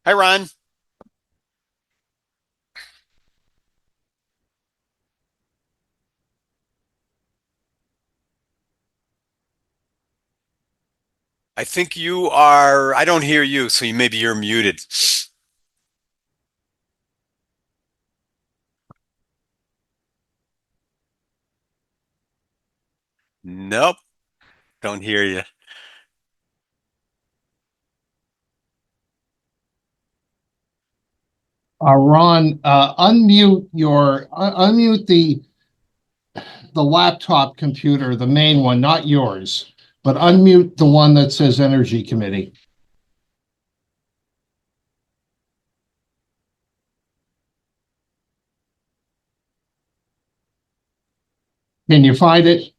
Hi, Ron. I think I don't hear you, so maybe you're muted. Nope, don't hear you. Ron, unmute the laptop computer, the main one, not yours, but unmute the one that says Energy Committee. Can you find it?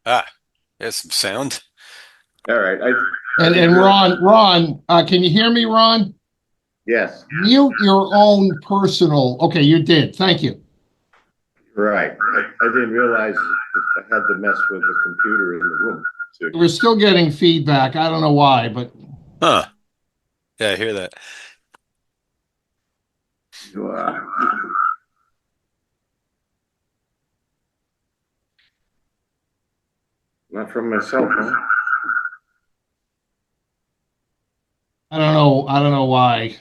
Ah, there's some sound. All right. I And didn't and realize. Ron, can you hear me, Ron? Yes, Mute your own personal. Okay, you did. Thank you. right. I didn't realize that I had to mess with the computer in the room. So, We're still getting feedback. I don't know why, but Huh. Yeah, I hear that. uh, not from my cell phone. I don't know. I don't know why.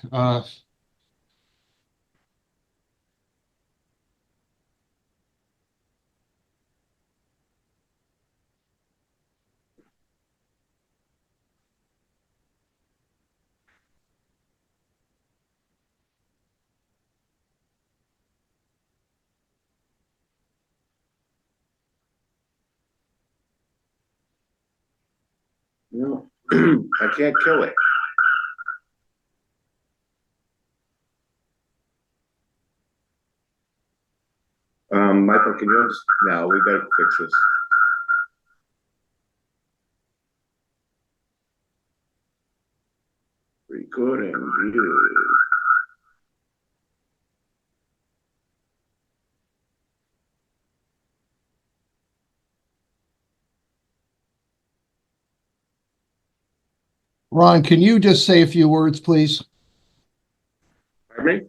No, I can't kill it. Michael, can you understand? No, we got to fix this. Recording. Ron, can you just say a few words, please? Pardon me?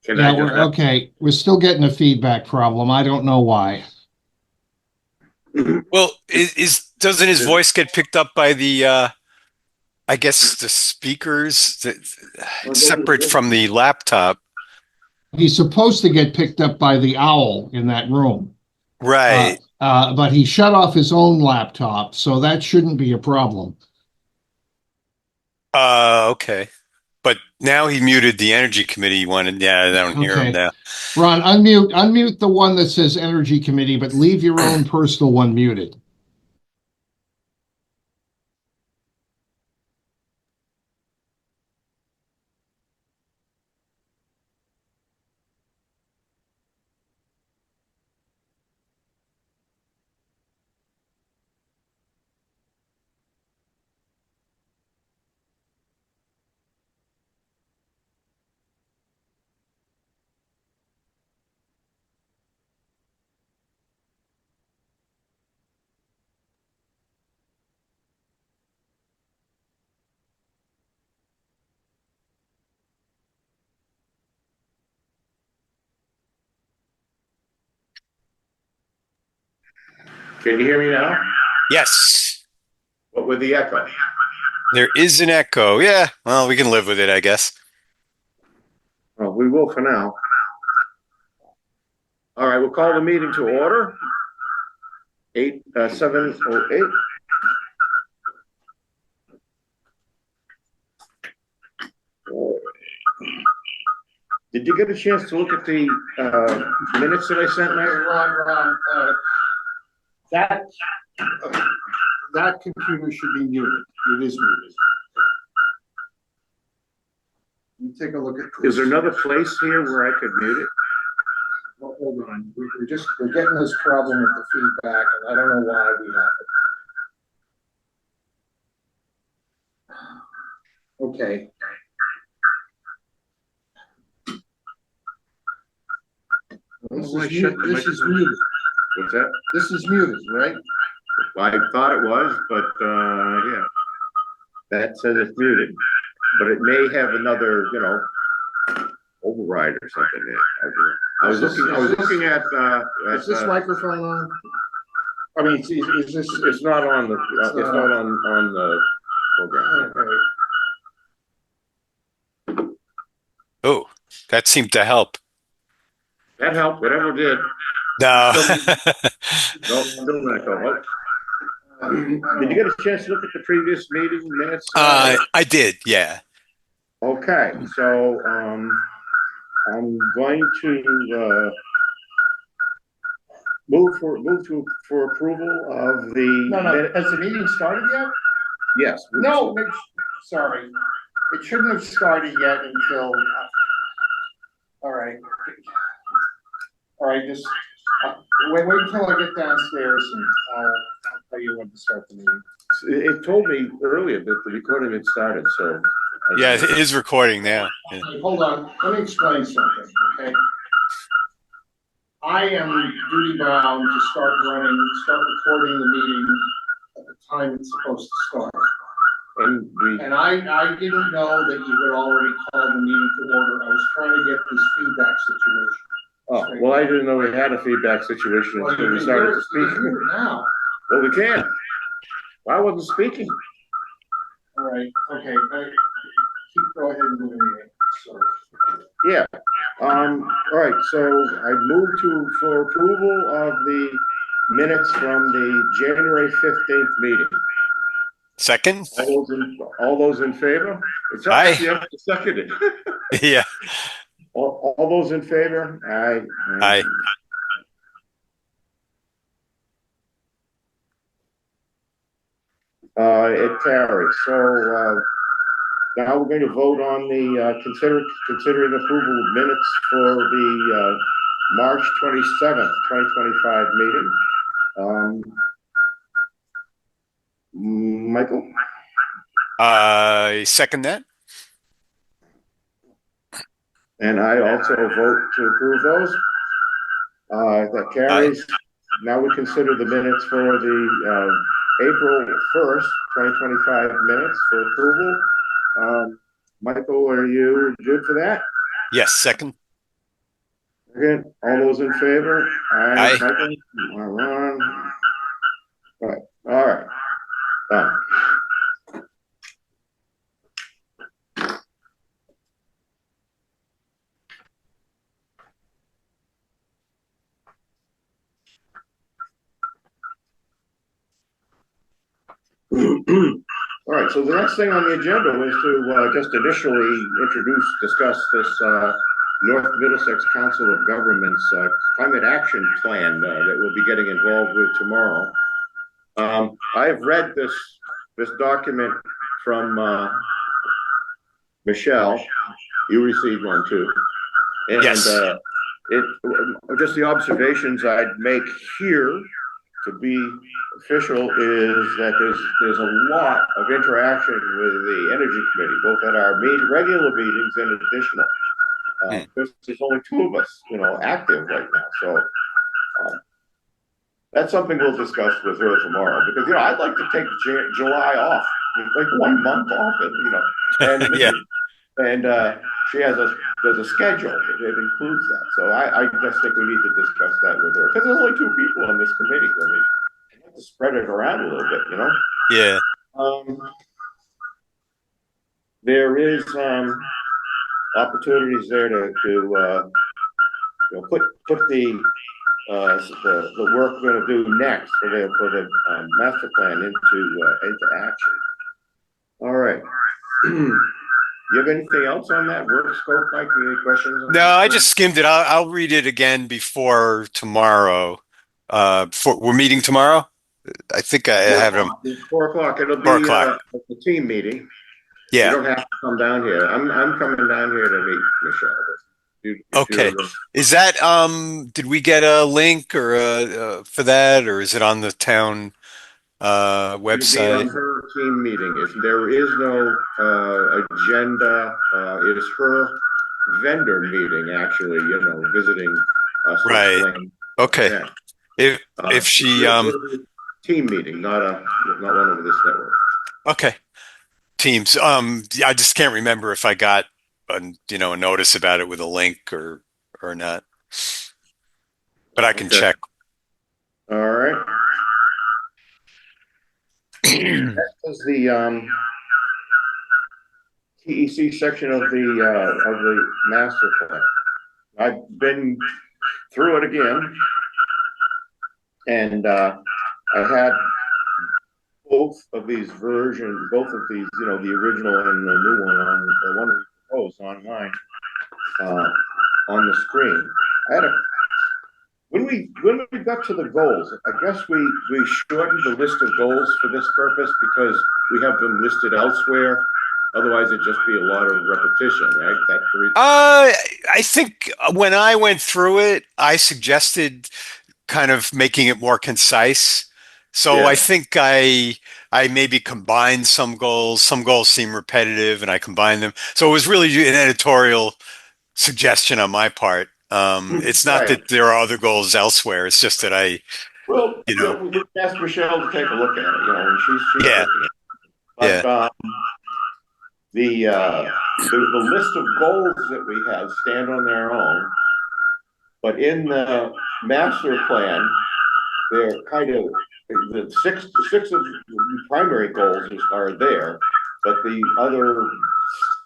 Can I Yeah, just we're okay. We're still getting a feedback problem. I don't know why. have? Well, is doesn't his voice get picked up by I guess the speakers separate from the laptop? He's supposed to get picked up by the owl in that room. Right. But he shut off his own laptop, so that shouldn't be a problem. Okay. But now he muted the energy committee. He wanted, yeah, I don't hear him Okay. now. Ron, unmute the one that says Energy Committee, but leave your own personal one muted. Can you hear me now? Yes, What with the echo? there is an echo. Yeah, well, we can live with it, I guess. Well, we will for now. All right, we'll call the meeting to order. 7:08. Did you get a chance to look at the minutes that I sent, Mary? Ron, that that computer should be muted. It is muted. Let me take a look at this. Is there another place here where I could mute it? Well, hold on, we're getting this problem with the feedback, and I don't know why we have it. Okay. This is muted. What's that? This is muted, right? I thought it was, but, yeah. That says it's muted, but it may have another, override or something. I was looking at, Is this microphone on? I mean, is this? it's not on the, it's not on the program. Okay. Oh, that seemed to help. That helped, whatever it did. No. No, still not going. Did you get a chance to look at the previous meeting minutes? I did, yeah. Okay, so, I'm going to, move for approval of the. No, has the meeting started yet? Yes. No, sorry. It shouldn't have started yet until, all right. All right, just, wait until I get downstairs and I'll tell you when to start the meeting. It told me earlier that the recording had started, so. Yeah, it is recording now. Yeah. Okay, hold on, let me explain something, okay? I am duty bound to start recording the meeting at the time it's supposed to start. And I didn't know that you had already called the meeting to order. I was trying to get this feedback situation. Oh, well, I didn't know we had a feedback situation until we started to speak. Now. Well, we can. I wasn't speaking. All right, okay, go ahead and do the meeting, sorry. Yeah, all right, so I move for approval of the minutes from the January 15th meeting. Second? All those in favor? It's up Aye. to you to second it. Yeah. All those in favor? Aye. Aye. It carries. So, now we're going to vote on the, considering approval of minutes for the, March 27th, 2025 meeting. Michael? I second that. And I also vote to approve those. That carries. Now we consider the minutes for the, April 1st, 2025 minutes for approval. Michael, are you good for that? Yes, second. Again, all those in favor? Aye. Michael? Ron? Right, all right. Done. All right, so the next thing on the agenda was to just initially discuss this North Middlesex Council of Governments climate action plan that we'll be getting involved with tomorrow. I have read this document from Michelle. You received one too. And Yes. Just the observations I'd make here to be official is that there's a lot of interaction with the Energy Committee, both at our regular meetings and additional. There's only two of us, active right now. So that's something we'll discuss with her tomorrow because, I'd like to take July off, like 1 month off, and Yeah. And there's a schedule that includes that. So I just think we need to discuss that with her because there's only two people on this committee. I mean, we have to spread it around a little bit, Yeah. There is opportunities there to put the work we're going to do next for the master plan into action. All right. You have anything else on that work scope, Mike? Any questions? No, I just skimmed it. I'll read it again before tomorrow. We're meeting tomorrow? I think I have them 4 o'clock. It'll 4 o'clock. be a team meeting. You Yeah. don't have to come down here. I'm coming down here to meet Michelle. If Okay. you're, Is that did we get a link or for that, or is it on the town It'll be on website? her team meeting. If there is no agenda, it is her vendor meeting, actually, visiting us to Right. explain. Okay. Yeah. If she It'll be a team meeting, not one over this network. okay. Teams. I just can't remember if I got a notice about it with a link or not. But I can Okay. check. All right. That is the TEC section of the master plan. I've been through it again, and I had both of these, the original and the new one on the one we proposed online on the screen. I had a when we got to the goals, I guess we shortened the list of goals for this purpose because we have them listed elsewhere. Otherwise, it'd just be a lot of repetition, right? That's the reason. I think when I went through it, I suggested kind of making it more concise. So I Yeah. think I maybe combined some goals. Some goals seem repetitive, and I combined them. So it was really an editorial suggestion on my part. It's not Right. that there are other goals elsewhere. It's just that Well, you know, we asked Michelle to take a look at it, and she's yeah, looking at it. yeah, But the list of goals that we have stand on their own. But in the master plan, they're kind of the six of the primary goals are there, but the other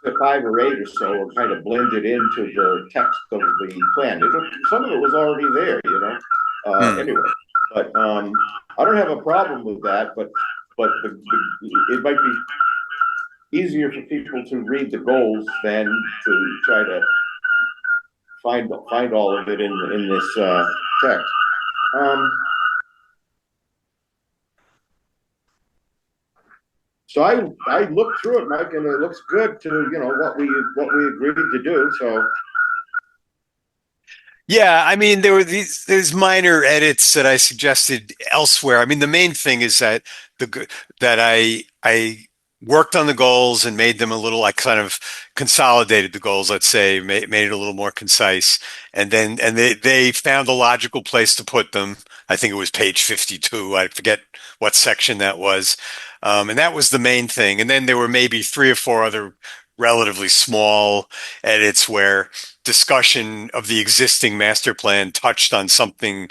the 5 or 8 or so are kind of blended into the text of the plan. Some of it was already there, hmm, anyway. But I don't have a problem with that. But it might be easier for people to read the goals than to try to find all of it in this text. So I looked through it, Mike, and it looks good to what we agreed to do. So yeah. I mean, there were there's minor edits that I suggested elsewhere. I mean, the main thing is that that I worked on the goals and made them a little. I kind of consolidated the goals. Let's say made it a little more concise, and then they found a logical place to put them. I think it was page 52. I forget what section that was, and that was the main thing. And then there were maybe 3 or 4 other relatively small edits where discussion of the existing master plan touched on something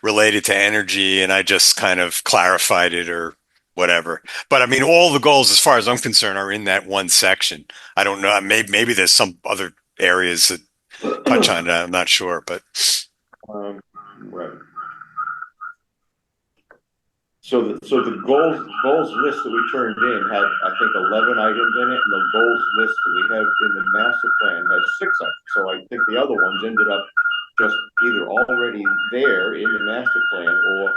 related to energy, and I just kind of clarified it or whatever. But I mean, all the goals, as far as I'm concerned, are in that one section. I don't know. Maybe there's some other areas that touch on that. I'm not sure, but um, right. So the goals list that we turned in had, I think, 11 items in it, and the goals list that we have in the master plan has 6 items. So I think the other ones ended up just either already there in the master plan or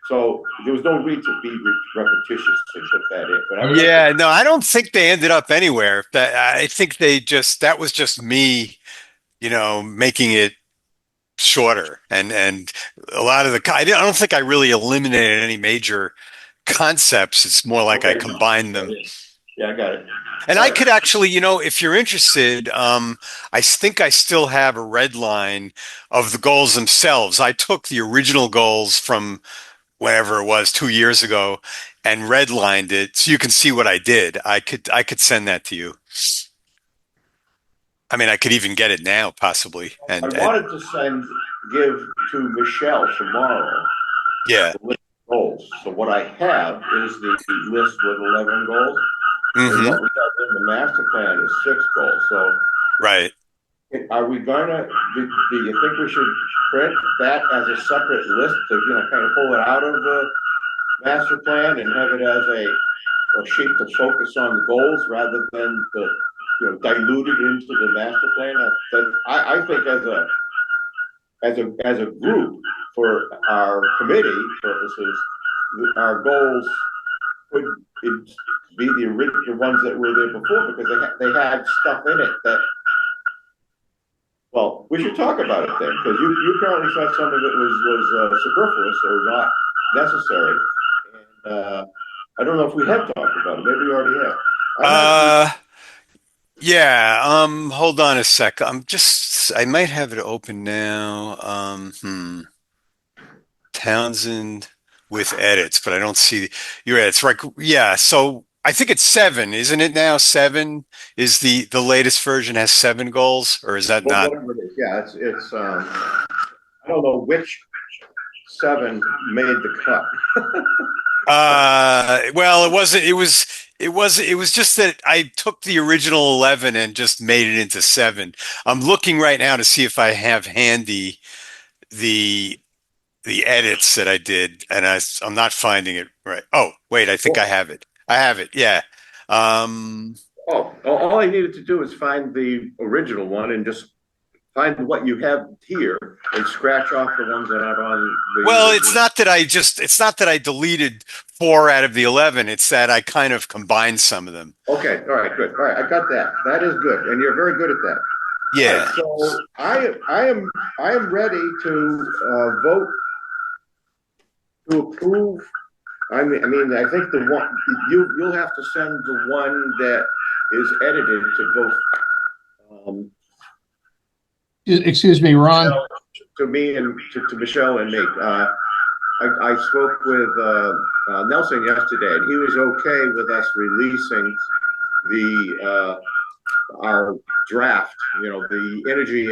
so there was no need to be repetitious to put that in. But I would like to. yeah, no, I don't think they ended up anywhere. I think that was just me, making it shorter and a lot of I don't think I really eliminated any major concepts. It's more like I Okay. combined them. Yeah, I got it. And All I right. could actually, if you're interested, I think I still have a red line of the goals themselves. I took the original goals from whenever it was 2 years ago and redlined it so you can see what I did. I could send that to you. I mean, I could even get it now, possibly. I And wanted to give to Michelle tomorrow yeah. the list of goals. So what I have is the list with 11 goals, and Hmm. what we have in the master plan is 6 goals. So Right. are we gonna? Do you think we should print that as a separate list to kind of pull it out of the master plan and have it as a sheet to focus on the goals rather than the diluted into the master plan? I think as a group for our committee purposes, our goals would be the original ones that were there before, because they had stuff in it that, well, we should talk about it then, because you apparently thought some of it was superfluous or not necessary. And I don't know if we have talked about it. Maybe we already have. Yeah, hold on a sec. I might have it open now. Townsend with edits, but I don't see your edits. Right. Yeah. So I think it's seven, isn't it now? Seven is the latest version has seven goals, or is that Well, not? whatever it is. Yeah, it's I don't know which seven made the cut. Well, it was just that I took the original 11 and just made it into seven. I'm looking right now to see if I have handy the the edits that I did, and I'm not finding it right. Oh, wait, I think I have it. I have it. Yeah. Um, Oh, all I needed to do is find the original one and just find what you have here and scratch off the ones that are on the. well, it's not that I deleted four out of the 11. It's that I kind of combined some of them. Okay, all right, good. All right, I got that. That is good, and you're very good at that. All Yeah. right, so I am ready to vote to approve. I think the one you'll have to send the one that is edited to both. Excuse me, Ron. To me and to Michelle and me. I spoke with Nelson yesterday, and he was okay with us releasing the our draft, the energy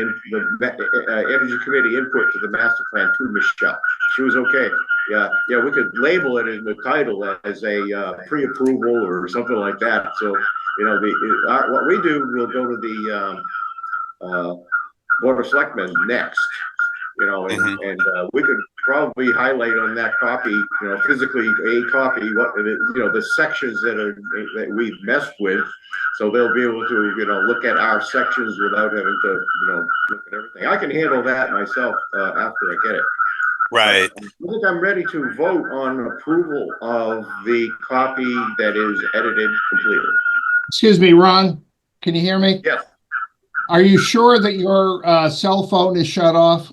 committee input to the master plan to Michelle. She was okay. Yeah, we could label it in the title as a pre-approval or something like that. So what we do, we'll go to the Board of Selectmen next. And we could probably highlight on that copy, physically a copy, the sections that we've messed with, so they'll be able to, look at our sections without having to, look at everything. I can handle that myself after I get it. Right. I think I'm ready to vote on approval of the copy that is edited completely. Excuse me, Ron. Can you hear me? Yes. Are you sure that your cell phone is shut off?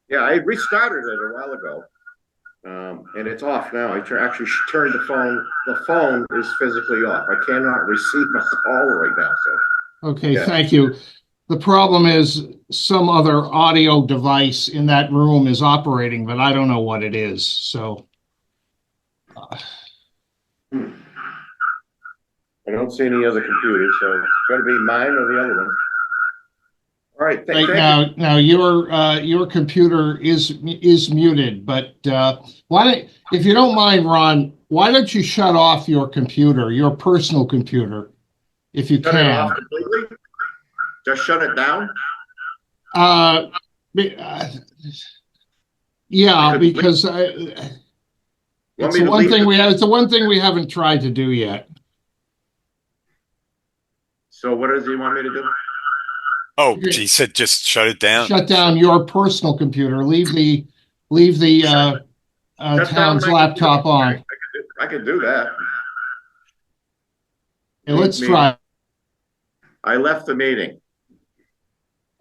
Yeah, I restarted it a while ago, and it's off now. I actually turned the phone. The phone is physically off. I cannot receive a call right now. So. Okay, Yeah. thank you. The problem is some other audio device in that room is operating, but I don't know what it is. So I don't see any other computers, so it's going to be mine or the other one. All right, thank you. now your computer is muted, but if you don't mind, Ron, why don't you shut off your computer, your personal computer, if you Shut it can? off completely? Just shut it down? Yeah, because Want it's me the to one leave thing it? it's the one thing we haven't tried to do yet. So what does he want me to do? Oh, he said just shut it down. Shut down your personal computer. Leave the Shut down town's my laptop computer. on. I can do that. Okay, let's Me. try. I left the meeting.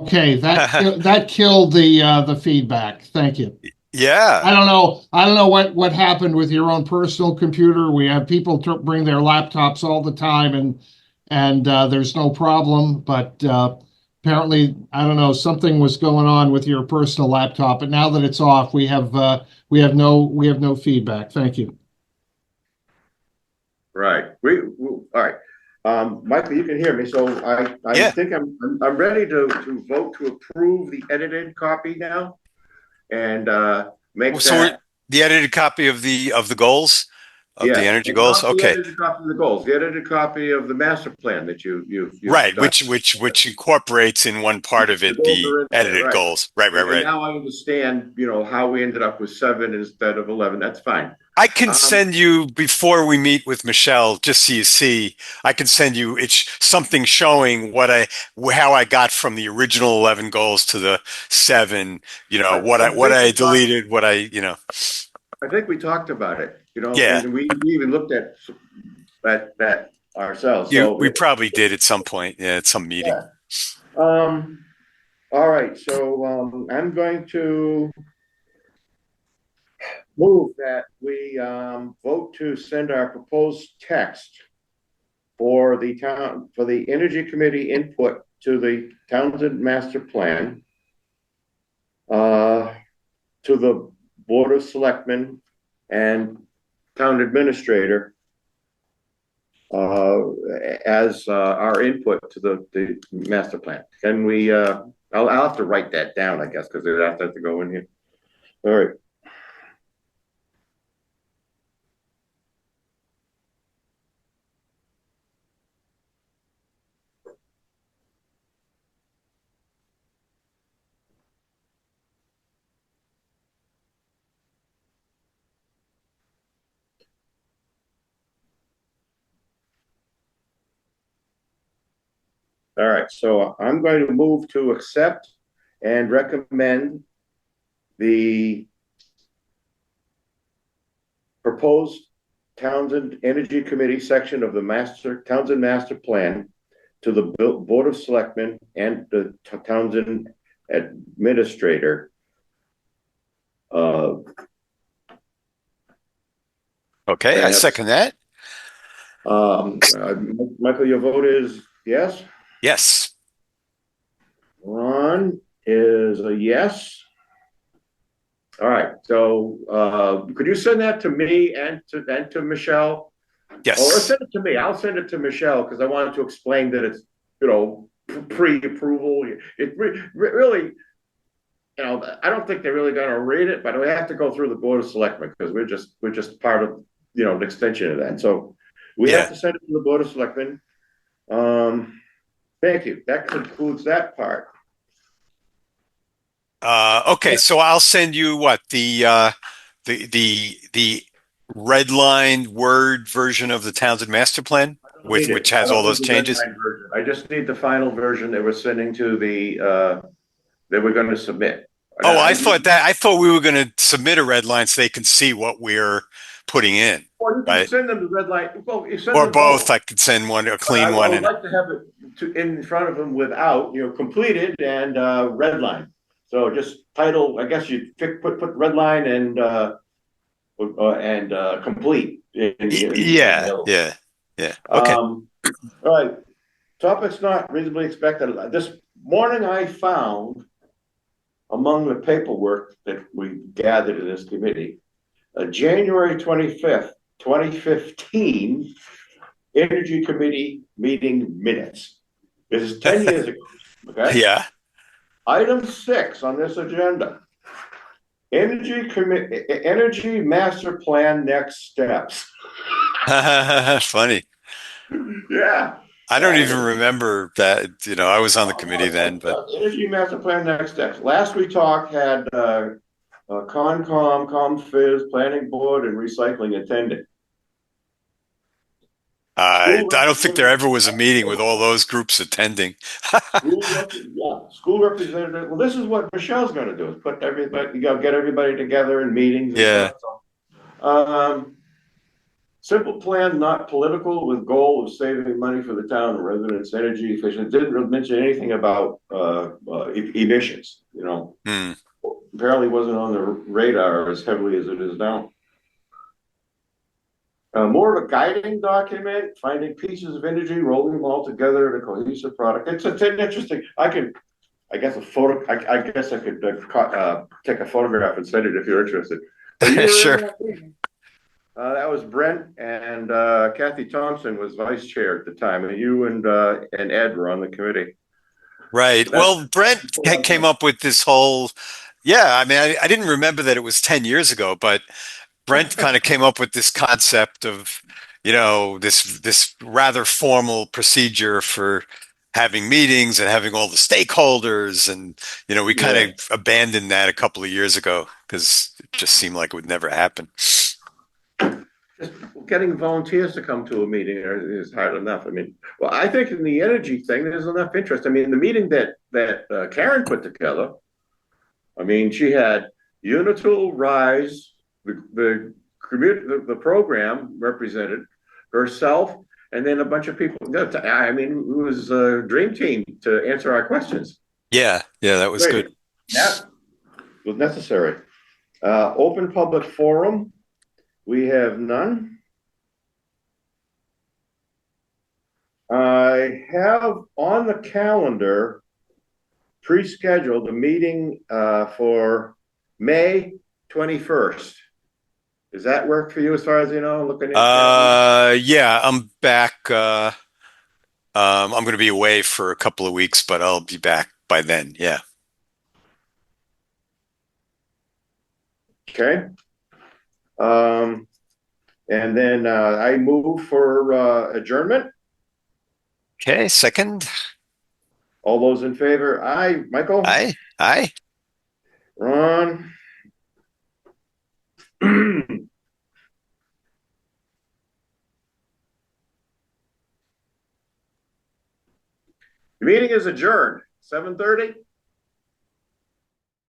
Okay, that killed the feedback. Thank you. Yeah. I don't know what happened with your own personal computer. We have people bring their laptops all the time, and there's no problem. But apparently, I don't know, something was going on with your personal laptop. But now that it's off, we have no feedback. Thank you. Right. All right. Michael, you can hear me, so I Yeah. think I'm ready to vote to approve the edited copy now, and make So that. the edited copy of the goals of the energy and goals. not the Okay. edited copy of the goals, the edited copy of the master plan that you Right. done. Which incorporates in one part of it The goals the are in there, edited right. goals. Right. And now I understand, how we ended up with 7 instead of 11. That's fine. I can Um, send you before we meet with Michelle, just so you see. I can send you it's something showing how I got from the original 11 goals to the seven. I What think I we talked, deleted, I think we talked about it, yeah, and we even looked at that ourselves. we So, probably did at some point. Yeah, at some meeting. yeah. Um, all right. So, I'm going to move that we, vote to send our proposed text for the Energy Committee input to the Townsend Master Plan, uh, to the Board of Selectmen and Town Administrator, uh, as our input to the master plan. Can we, I'll have to write that down, I guess, because it have to go in here. All right. All right, so I'm going to move to accept and recommend the proposed Townsend Energy Committee section of the Townsend Master Plan to the Board of Selectmen and the Townsend Administrator. Uh, Okay, I second that. Michael, your vote is yes? Yes. Ron is a yes. All right, so could you send that to me and to Michelle? Or Yes. send it to me. I'll send it to Michelle because I wanted to explain that it's, pre-approval. Really, I don't think they're really going to read it, but we have to go through the Board of Selectmen because we're just part of, an extension of that. And so we have Yeah. to send it to the Board of Selectmen. Thank you. That concludes that part. Okay, so I'll send you what the red line word version of the Townsend Master Plan, I don't need which it. I has all don't need those the red changes. line version. I just need the final version that we're sending to that we're going to submit. Oh, I thought we were going to submit a red line so they can see what we're putting in, Or you can right? send them the red line. Well, you send Or them both. both. I could send one, a But I, clean I one, would and like to have it in front of them without, completed and red line. So just title, I guess you put red line and complete yeah, yeah, yeah. Okay. All right. Topics not reasonably expected. This morning I found among the paperwork that we gathered in this committee, January 25th, 2015 Energy Committee meeting minutes. This is 10 years ago. Okay. Yeah. Item 6 on this agenda. Energy Master Plan next steps. Funny. Yeah. I don't even remember that. I was on the committee then, but Energy Master Plan next steps. Last we talked had Concom, ComFizz, Planning Board, and Recycling attending. I don't think there ever was a meeting with all those groups attending. School representative. Well, this is what Michelle's going to do: is put everybody, get everybody together in meetings. And Yeah. stuff. Simple plan, not political, with goal of saving money for the town and residents, energy efficient. Didn't really mention anything about emissions. Hmm. Apparently wasn't on the radar as heavily as it is now. More of a guiding document, finding pieces of energy, rolling them all together in a cohesive product. It's an interesting. I guess a photo. I guess I could take a photograph and send it if you're interested. Sure. That was Brent and Kathy Thompson was vice chair at the time, and you and Ed were on the committee. Right. Well, Brent came up with this whole. Yeah, I mean, I didn't remember that it was 10 years ago, but Brent kind of came up with this concept of, this rather formal procedure for having meetings and having all the stakeholders. And, we kind of abandoned that a couple of years ago because it just seemed like it would never happen. getting volunteers to come to a meeting is hard enough. I mean, well, I think in the energy thing, there's enough interest. I mean, the meeting that Karen put together, I mean, she had Unitil, Rise, the program represented, herself, and then a bunch of people. I mean, it was a dream team to answer our questions. Yeah, that was Great. good. That was necessary. Open public forum, we have none. I have on the calendar pre-scheduled a meeting for May 21st. Does that work for you as far as you know? Looking at Yeah, I'm back. I'm going to be away for a couple of weeks, but I'll be back by then. Yeah. Okay. And then I move for adjournment. Okay. Second. All those in favor? Aye. Michael? Aye. Aye. Ron? The meeting is adjourned, 7:30.